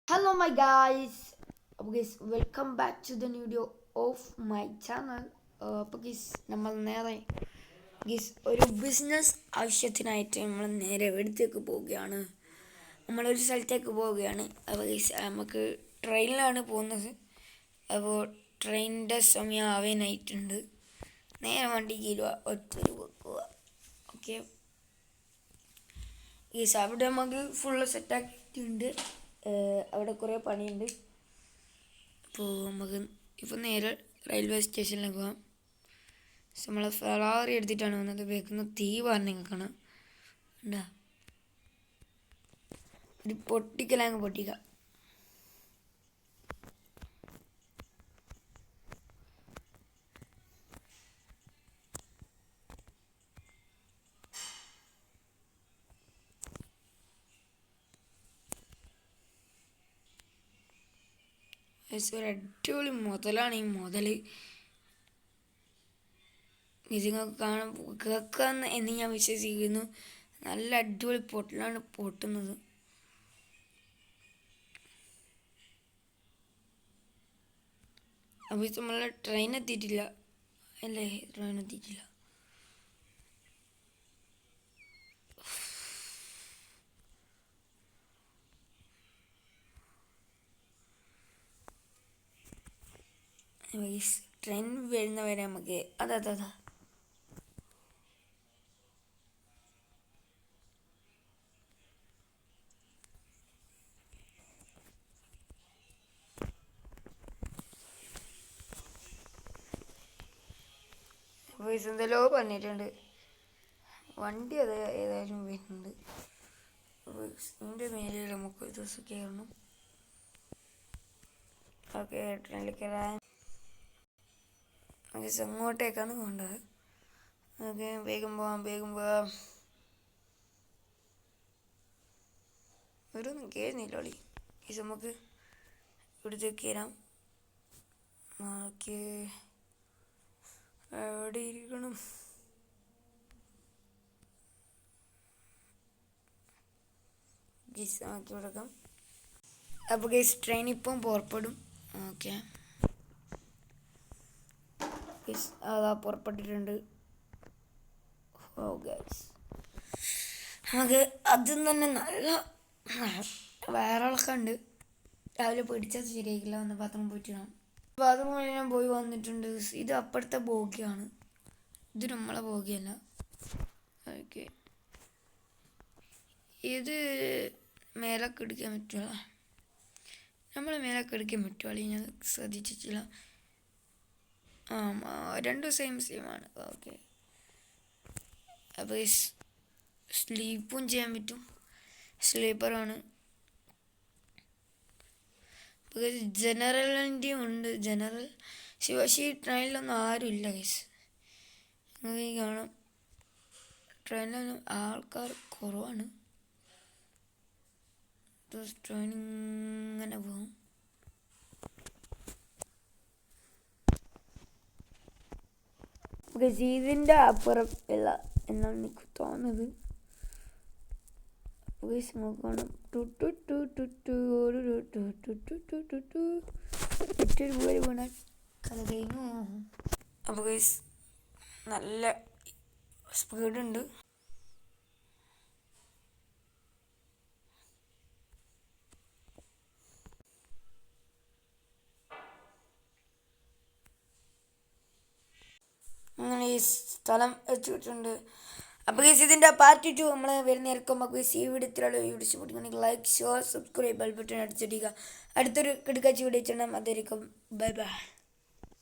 Hello my guys. Guys, welcome back to the new video of my channel. അപ്പോൾ ഗീസ് നമ്മൾ നേരെ ഗീസ് ഒരു business ആവശ്യത്തിനായിട്ട് നമ്മൾ നേരെ എവിടത്തേക്ക് പോവുകയാണ്. നമ്മളൊരു സ്ഥലത്തേക്ക് പോവുകയാണ്. അപ്പോൾ ഗീസ് നമുക്ക് ട്രെയിനിലാണ് പോകുന്നത്. അപ്പോൾ ട്രെയിനിൻ്റെ സമയം ആവാനായിട്ടുണ്ട്. നേരെ വണ്ടി കീഴുക, ഒറ്റൊരു വെക്കുക. ഓക്കെ ഗീസ് അവിടെ നമുക്ക് ഫുള്ള് സെറ്റാക്കിയിട്ടുണ്ട്. അവിടെ കുറേ പണിയുണ്ട്. അപ്പോൾ നമുക്ക് ഇപ്പോൾ നേരെ റെയിൽവേ സ്റ്റേഷനിലേക്ക് പോകാം. നമ്മൾ ഫെറാറി എടുത്തിട്ടാണ് വന്നത്. വേഗം തീ പറഞ്ഞ് കാണാം. ഉണ്ടാ ഒരു പൊട്ടിക്കലാങ്ങ് പൊട്ടിക്കാം. ഒരു അടിപൊളി മുതലാണ് ഈ മുതൽ. നിങ്ങൾക്ക് കാണാൻ കേൾക്കാന്ന് എന്ന് ഞാൻ വിശ്വസിക്കുന്നു. നല്ല അടിപൊളി പൊട്ടലാണ് പൊട്ടുന്നത്. അപ്പോൾ നമ്മളെ ട്രെയിൻ എത്തിയിട്ടില്ല അല്ലേ? ട്രെയിൻ എത്തിയിട്ടില്ല. ട്രെയിൻ വരുന്നവരെ നമുക്ക് അതാ എന്തെല്ലോ പറഞ്ഞിട്ടുണ്ട്. വണ്ടി അത് ഏതായാലും വരുന്നുണ്ട്. ഇതിൻ്റെ മേലെ നമുക്ക് ഒരു ദിവസം കയറണം. ഓക്കെ, ട്രെയിനിൽ കയറാൻ അങ്ങോട്ടേക്കാണ് പോകേണ്ടത്. ഓക്കെ, വേഗം പോവാം. ഒരു കയറുന്നില്ലോളി. നമുക്ക് ഇവിടുത്തെ കയറാം. ഓക്കെ, എവിടെ ഇരിക്കണം? ആക്കി കൊടുക്കാം. അപ്പോൾ ട്രെയിൻ ഇപ്പം പുറപ്പെടും. ഓക്കെ, അതാ പുറപ്പെട്ടിട്ടുണ്ട്. ഓ ഗൈസ്, നമുക്ക് അതും തന്നെ നല്ല വയറിളക്കം ഉണ്ട്. രാവിലെ പിടിച്ചത് ശരിയായിക്കില്ല. വന്ന് ബാത്റൂം പോയിട്ട് ബാത്റൂമിൽ ഞാൻ പോയി വന്നിട്ടുണ്ട്. ഇത് അപ്പുറത്തെ ബോഗിയാണ്, ഇത് നമ്മളെ ബോഗിയല്ല. ഓക്കെ, ഇത് മേലൊക്കെ എടുക്കാൻ പറ്റുമോ? നമ്മൾ മേലൊക്കെ എടുക്കാൻ പറ്റുമോ? ഞാൻ ശ്രദ്ധിച്ചിട്ടില്ല. രണ്ടും സെയിമാണ്. ഓക്കെ, അപ്പോൾ സ്ലീപ്പും ചെയ്യാൻ പറ്റും. സ്ലീപ്പറാണ്. ജനറലിൻ്റെ ഉണ്ട്. ജനറൽ പക്ഷേ ഈ ട്രെയിനിലൊന്നും ആരും ഇല്ല ഗൈസ്. നിങ്ങൾക്ക് കാണാം, ട്രെയിനിലൊന്നും ആൾക്കാർ കുറവാണ്. ട്രെയിൻ ഇങ്ങനെ പോകും. ഇതിൻ്റെ അപ്പുറം ഇല്ല എന്നാണ് എനിക്ക് തോന്നുന്നത്. നോക്കണം. മറ്റൊരു പോലെ വീണാൽ കഥ കഴിഞ്ഞു. അപ്പോൾ നല്ല സ്പീഡുണ്ട്. അങ്ങനെ ഈ സ്ഥലം എത്തിയിട്ടുണ്ട്. അപ്പോൾ ഇതിൻ്റെ പാർട്ട് 2 നമ്മൾ വരുന്നേരക്കും. അപ്പോൾ ഈ വീഡിയോ ഇഷ്ടപ്പെട്ടുണ്ടെങ്കിൽ like, share, subscribe, bell button അടിച്ചിടുക. അടുത്തൊരു കിടക്കാച്ചി വീഡിയോ ചെയ്യണം. അതായിരിക്കും. Bye by.